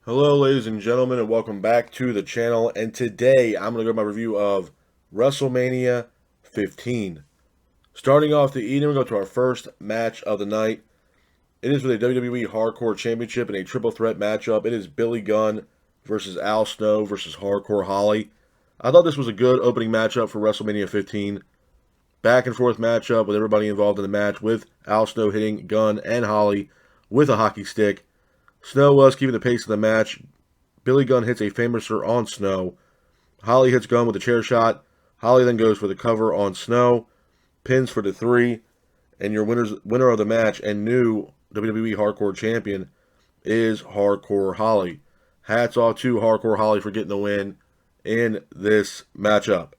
Hello, ladies and gentlemen, and welcome back to the channel. And today I'm going to go my review of WrestleMania 15. Starting off the evening, we go to our first match of the night. It is for the WWE Hardcore Championship in a triple threat matchup. It is Billy Gunn versus Al Snow versus Hardcore Holly. I thought this was a good opening matchup for WrestleMania 15. Back and forth matchup with everybody involved in the match, with Al Snow hitting Gunn and Holly with a hockey stick. Snow was keeping the pace of the match. Billy Gunn hits a famouser on Snow. Holly hits Gunn with a chair shot. Holly then goes for the cover on Snow. Pins for the 3. And your winner of the match and new WWE Hardcore Champion is Hardcore Holly. Hats off to Hardcore Holly for getting the win in this matchup.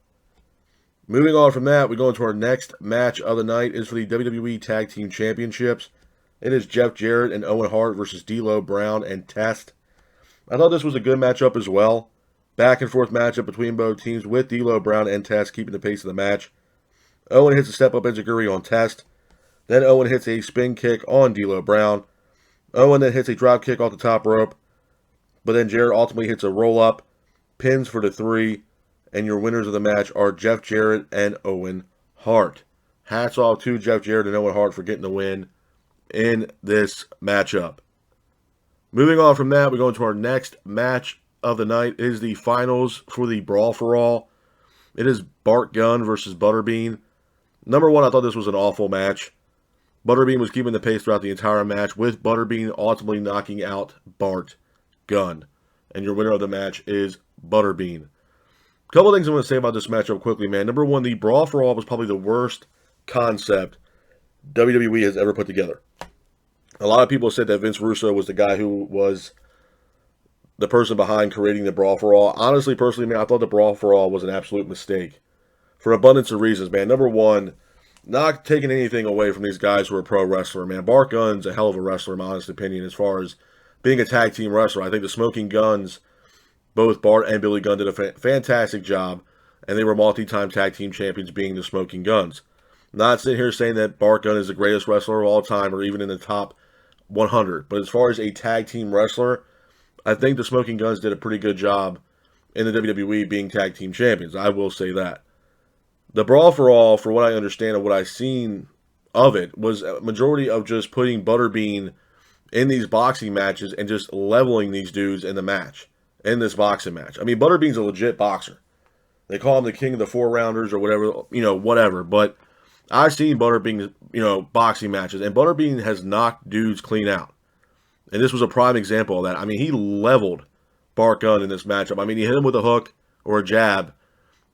Moving on from that, we go into our next match of the night. It is for the WWE Tag Team Championships. It is Jeff Jarrett and Owen Hart versus D'Lo Brown and Test. I thought this was a good matchup as well. Back and forth matchup between both teams, with D'Lo Brown and Test keeping the pace of the match. Owen hits a step-up enziguri on Test. Then Owen hits a spin kick on D'Lo Brown. Owen then hits a drop kick off the top rope. But then Jarrett ultimately hits a roll-up, pins for the 3, and your winners of the match are Jeff Jarrett and Owen Hart. Hats off to Jeff Jarrett and Owen Hart for getting the win in this matchup. Moving on from that, we go into our next match of the night. It is the finals for the Brawl for All. It is Bart Gunn versus Butterbean. Number one, I thought this was an awful match. Butterbean was keeping the pace throughout the entire match, with Butterbean ultimately knocking out Bart Gunn. And your winner of the match is Butterbean. A couple of things I want to say about this matchup quickly, man. Number one, the Brawl for All was probably the worst concept WWE has ever put together. A lot of people said that Vince Russo was the guy who was the person behind creating the Brawl for All. Honestly, personally, man, I thought the Brawl for All was an absolute mistake. For an abundance of reasons, man. Number one, not taking anything away from these guys who are pro wrestler, man. Bart Gunn's a hell of a wrestler, in my honest opinion, as far as being a tag team wrestler. I think the Smoking Guns, both Bart and Billy Gunn, did a fantastic job, and they were multi-time tag team champions, being the Smoking Guns. Not sitting here saying that Bart Gunn is the greatest wrestler of all time, or even in the top 100. But as far as a tag team wrestler, I think the Smoking Guns did a pretty good job in the WWE being tag team champions. I will say that. The Brawl for All, for what I understand and what I've seen of it, was a majority of just putting Butterbean in these boxing matches and just leveling these dudes in the match, in this boxing match. I mean, Butterbean's a legit boxer. They call him the king of the 4-rounders or whatever, whatever. But I've seen Butterbean, boxing matches, and Butterbean has knocked dudes clean out. And this was a prime example of that. I mean, he leveled Bart Gunn in this matchup. I mean, he hit him with a hook or a jab,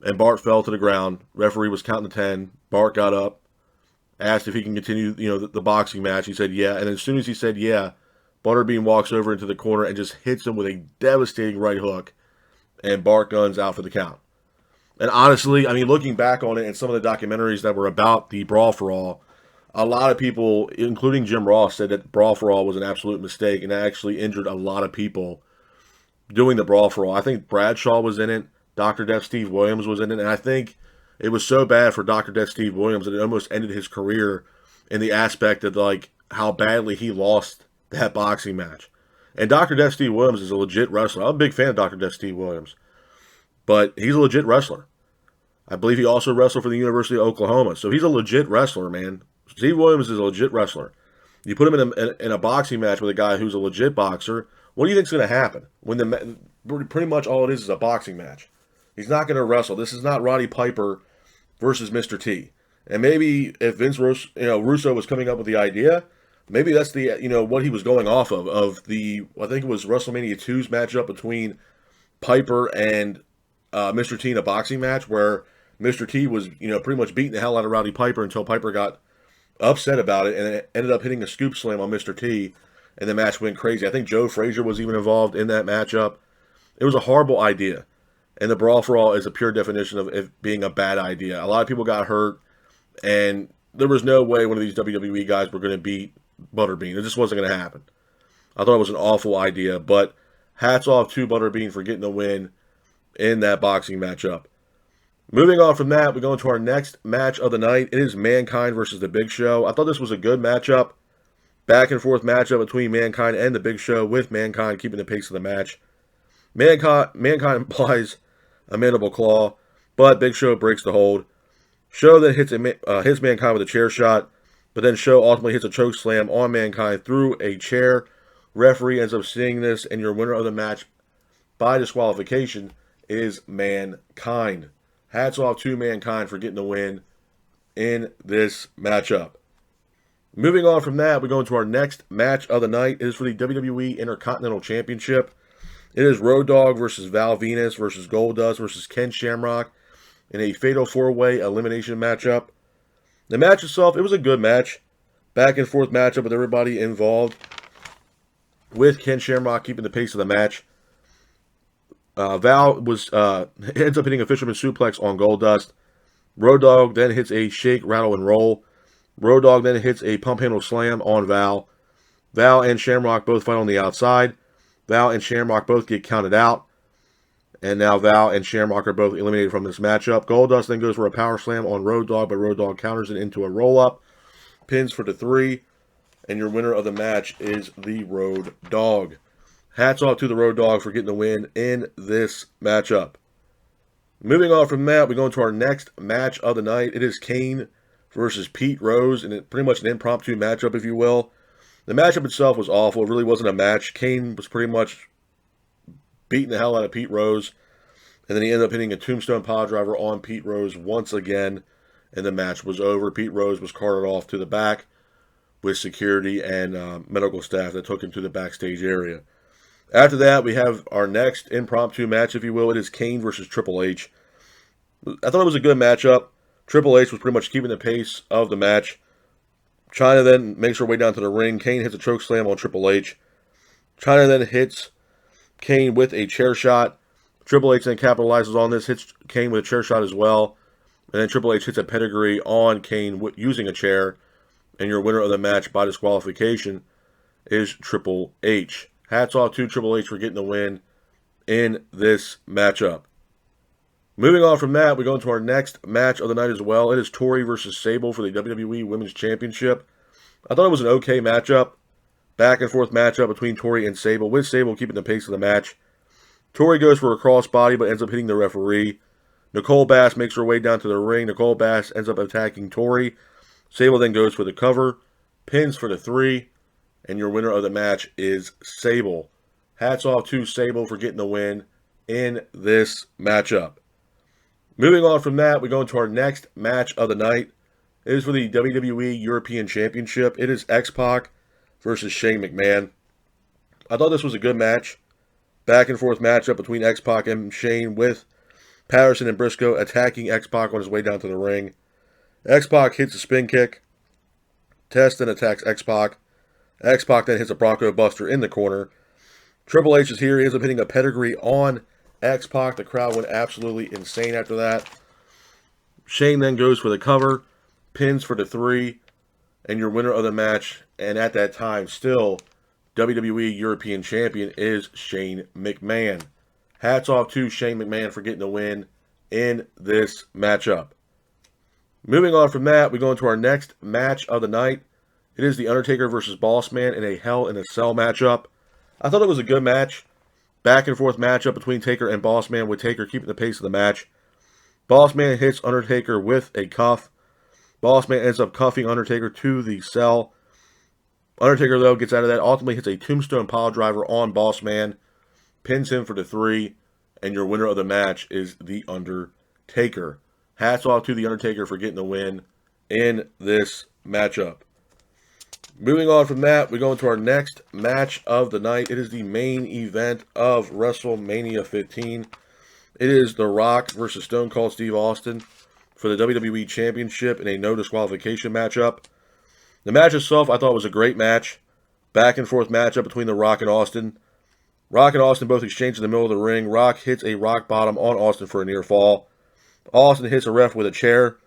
and Bart fell to the ground. Referee was counting to 10. Bart got up, asked if he can continue, the boxing match. He said, yeah. And as soon as he said, yeah, Butterbean walks over into the corner and just hits him with a devastating right hook, and Bart Gunn's out for the count. And honestly, I mean, looking back on it and some of the documentaries that were about the Brawl for All, a lot of people, including Jim Ross, said that Brawl for All was an absolute mistake and actually injured a lot of people doing the Brawl for All. I think Bradshaw was in it. Dr. Death Steve Williams was in it. And I think it was so bad for Dr. Death Steve Williams that it almost ended his career in the aspect of, like, how badly he lost that boxing match. And Dr. Death Steve Williams is a legit wrestler. I'm a big fan of Dr. Death Steve Williams. But he's a legit wrestler. I believe he also wrestled for the University of Oklahoma. So he's a legit wrestler, man. Steve Williams is a legit wrestler. You put him in a boxing match with a guy who's a legit boxer, what do you think's going to happen? Pretty much all it is a boxing match. He's not going to wrestle. This is not Roddy Piper versus Mr. T. And maybe if Vince Russo was coming up with the idea, maybe that's the what he was going off of the, I think it was WrestleMania 2's matchup between Piper and Mr. T in a boxing match, where Mr. T was pretty much beating the hell out of Roddy Piper until Piper got upset about it and it ended up hitting a scoop slam on Mr. T, and the match went crazy. I think Joe Frazier was even involved in that matchup. It was a horrible idea. And the Brawl for All is a pure definition of it being a bad idea. A lot of people got hurt, and there was no way one of these WWE guys were going to beat Butterbean. It just wasn't going to happen. I thought it was an awful idea, but hats off to Butterbean for getting the win in that boxing matchup. Moving on from that, we go into our next match of the night. It is Mankind versus The Big Show. I thought this was a good matchup. Back and forth matchup between Mankind and the Big Show, with Mankind keeping the pace of the match. Mankind implies a mandible claw, but Big Show breaks the hold. Show then hits Mankind with a chair shot, but then Show ultimately hits a choke slam on Mankind through a chair. Referee ends up seeing this, and your winner of the match by disqualification is Mankind. Hats off to Mankind for getting the win in this matchup. Moving on from that, we go into our next match of the night. It is for the WWE Intercontinental Championship. It is Road Dogg versus Val Venus versus Goldust versus Ken Shamrock in a fatal four-way elimination matchup. The match itself, it was a good match. Back and forth matchup with everybody involved, with Ken Shamrock keeping the pace of the match. Val ends up hitting a fisherman suplex on Goldust. Road Dogg then hits a shake, rattle, and roll. Road Dogg then hits a pump handle slam on Val. Val and Shamrock both fight on the outside. Val and Shamrock both get counted out. And now Val and Shamrock are both eliminated from this matchup. Goldust then goes for a power slam on Road Dogg, but Road Dogg counters it into a roll-up. Pins for the 3. And your winner of the match is the Road Dogg. Hats off to the Road Dogg for getting the win in this matchup. Moving on from that, we go into our next match of the night. It is Kane versus Pete Rose, and it's pretty much an impromptu matchup, if you will. The matchup itself was awful. It really wasn't a match. Kane was pretty much beating the hell out of Pete Rose, and then he ended up hitting a tombstone piledriver on Pete Rose once again, and the match was over. Pete Rose was carted off to the back with security and medical staff that took him to the backstage area. After that, we have our next impromptu match, if you will. It is Kane versus Triple H. I thought it was a good matchup. Triple H was pretty much keeping the pace of the match. Chyna then makes her way down to the ring. Kane hits a choke slam on Triple H. Chyna then hits Kane with a chair shot. Triple H then capitalizes on this, hits Kane with a chair shot as well. And then Triple H hits a pedigree on Kane using a chair. And your winner of the match by disqualification is Triple H. Hats off to Triple H for getting the win in this matchup. Moving on from that, we go into our next match of the night as well. It is Tori versus Sable for the WWE Women's Championship. I thought it was an okay matchup. Back and forth matchup between Tori and Sable, with Sable keeping the pace of the match. Tori goes for a crossbody but ends up hitting the referee. Nicole Bass makes her way down to the ring. Nicole Bass ends up attacking Tori. Sable then goes for the cover, pins for the 3, and your winner of the match is Sable. Hats off to Sable for getting the win in this matchup. Moving on from that, we go into our next match of the night. It is for the WWE European Championship. It is X-Pac versus Shane McMahon. I thought this was a good match. Back and forth matchup between X-Pac and Shane, with Patterson and Briscoe attacking X-Pac on his way down to the ring. X-Pac hits a spin kick. Test then attacks X-Pac. X-Pac then hits a Bronco Buster in the corner. Triple H is here. He ends up hitting a pedigree on X-Pac. The crowd went absolutely insane after that. Shane then goes for the cover, pins for the 3, and your winner of the match, and at that time still WWE European Champion, is Shane McMahon. Hats off to Shane McMahon for getting the win in this matchup. Moving on from that, we go into our next match of the night. It is The Undertaker versus Bossman in a Hell in a Cell matchup. I thought it was a good match. Back and forth matchup between Taker and Bossman, with Taker keeping the pace of the match. Bossman hits Undertaker with a cuff. Bossman ends up cuffing Undertaker to the cell. Undertaker, though, gets out of that, ultimately hits a tombstone piledriver on Bossman, pins him for the 3, and your winner of the match is The Undertaker. Hats off to The Undertaker for getting the win in this matchup. Moving on from that, we go into our next match of the night. It is the main event of WrestleMania 15. It is The Rock versus Stone Cold Steve Austin for the WWE Championship in a no disqualification matchup. The match itself, I thought, was a great match. Back and forth matchup between The Rock and Austin. Rock and Austin both exchange in the middle of the ring. Rock hits a rock bottom on Austin for a near fall. Austin hits a ref with a chair.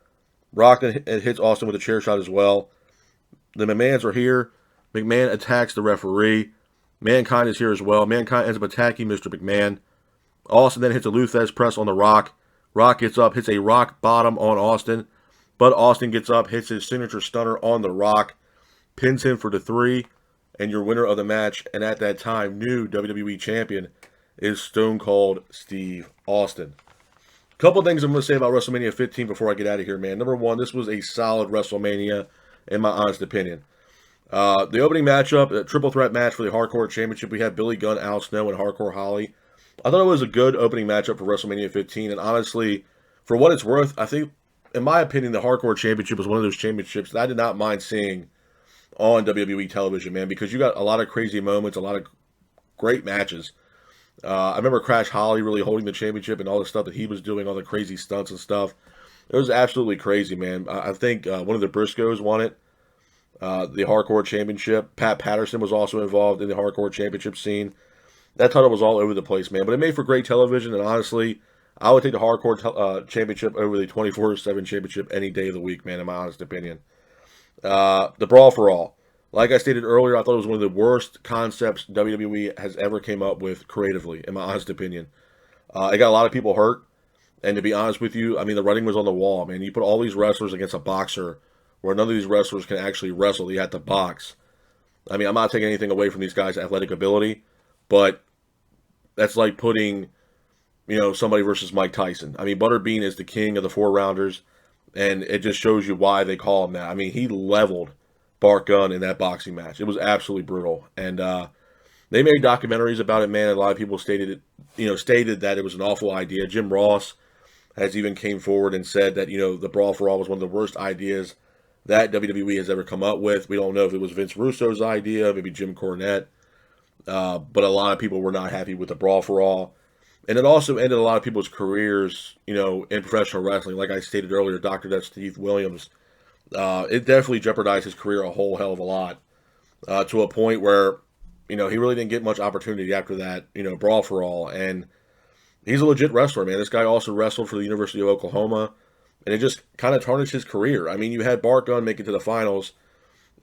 Rock then hits Austin with a chair shot as well. The McMahons are here. McMahon attacks the referee. Mankind is here as well. Mankind ends up attacking Mr. McMahon. Austin then hits a Luthez press on The Rock. Rock gets up, hits a rock bottom on Austin. But Austin gets up, hits his signature stunner on The Rock. pins him for the 3, and your winner of the match, and at that time, new WWE Champion, is Stone Cold Steve Austin. Couple things I'm going to say about WrestleMania 15 before I get out of here, man. Number one, this was a solid WrestleMania, in my honest opinion. The opening matchup, a triple threat match for the Hardcore Championship, we had Billy Gunn, Al Snow, and Hardcore Holly. I thought it was a good opening matchup for WrestleMania 15, and honestly, for what it's worth, I think, in my opinion, the Hardcore Championship was one of those championships that I did not mind seeing on WWE television, man, because you got a lot of crazy moments, a lot of great matches. I remember Crash Holly really holding the championship and all the stuff that he was doing, all the crazy stunts and stuff. It was absolutely crazy, man. I think one of the Briscoes won it, the Hardcore Championship. Pat Patterson was also involved in the Hardcore Championship scene. That title was all over the place, man. But it made for great television, and honestly, I would take the Hardcore Championship over the 24/7 Championship any day of the week, man, in my honest opinion. The Brawl for All. Like I stated earlier, I thought it was one of the worst concepts WWE has ever came up with creatively, in my honest opinion. It got a lot of people hurt, and to be honest with you, I mean, the writing was on the wall, man. You put all these wrestlers against a boxer where none of these wrestlers can actually wrestle. You have to box. I mean, I'm not taking anything away from these guys' athletic ability, but that's like putting, somebody versus Mike Tyson. I mean, Butterbean is the king of the 4-rounders, and it just shows you why they call him that. I mean, he leveled Bart Gunn in that boxing match. It was absolutely brutal. And they made documentaries about it, man. A lot of people stated that it was an awful idea. Jim Ross has even came forward and said that, the Brawl for All was one of the worst ideas that WWE has ever come up with. We don't know if it was Vince Russo's idea, maybe Jim Cornette. But a lot of people were not happy with the Brawl for All. And it also ended a lot of people's careers, in professional wrestling. Like I stated earlier, Dr. Death Steve Williams, it definitely jeopardized his career a whole hell of a lot, to a point where, he really didn't get much opportunity after that, Brawl for All. And he's a legit wrestler, man. This guy also wrestled for the University of Oklahoma, and it just kind of tarnished his career. I mean, you had Bart Gunn make it to the finals,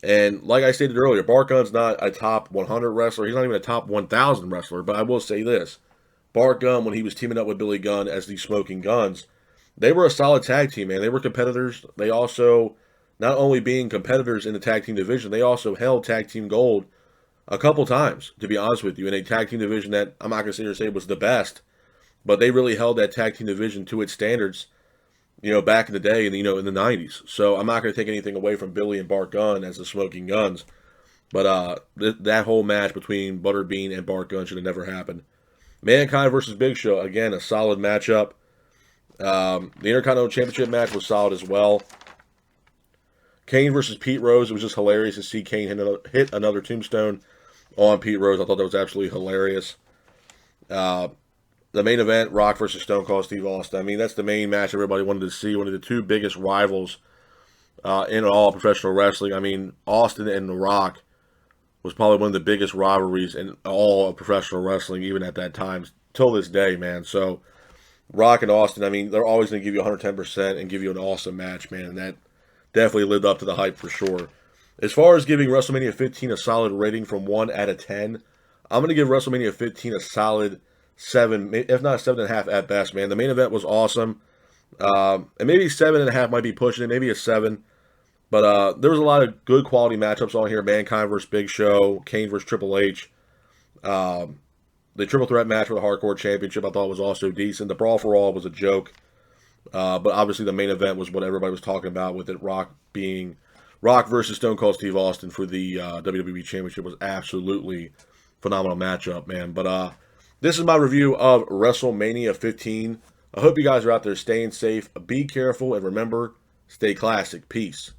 and like I stated earlier, Bart Gunn's not a top 100 wrestler. He's not even a top 1,000 wrestler, but I will say this. Bart Gunn, when he was teaming up with Billy Gunn as the Smoking Guns, they were a solid tag team, man. They were competitors. They also, not only being competitors in the tag team division, they also held tag team gold a couple times, to be honest with you, in a tag team division that I'm not going to sit here and say was the best, but they really held that tag team division to its standards, back in the day, in the 90s. So I'm not going to take anything away from Billy and Bart Gunn as the Smoking Guns, but that whole match between Butterbean and Bart Gunn should have never happened. Mankind versus Big Show, again, a solid matchup. The Intercontinental Championship match was solid as well. Kane versus Pete Rose, it was just hilarious to see Kane hit another tombstone on Pete Rose. I thought that was absolutely hilarious. The main event, Rock versus Stone Cold Steve Austin. I mean, that's the main match everybody wanted to see. One of the two biggest rivals in all professional wrestling. I mean, Austin and The Rock was probably one of the biggest rivalries in all of professional wrestling, even at that time, till this day, man. So, Rock and Austin, I mean, they're always going to give you 110% and give you an awesome match, man. And that definitely lived up to the hype for sure. As far as giving WrestleMania 15 a solid rating from 1 out of 10, I'm going to give WrestleMania 15 a solid 7, if not 7.5 at best, man. The main event was awesome. And maybe 7.5 might be pushing it, maybe a 7. But there was a lot of good quality matchups on here. Mankind versus Big Show, Kane versus Triple H. The triple threat match for the Hardcore Championship I thought was also decent. The Brawl for All was a joke. But obviously the main event was what everybody was talking about, with it Rock versus Stone Cold Steve Austin for the WWE Championship was absolutely phenomenal matchup, man. But this is my review of WrestleMania 15. I hope you guys are out there staying safe. Be careful, and remember, stay classic. Peace.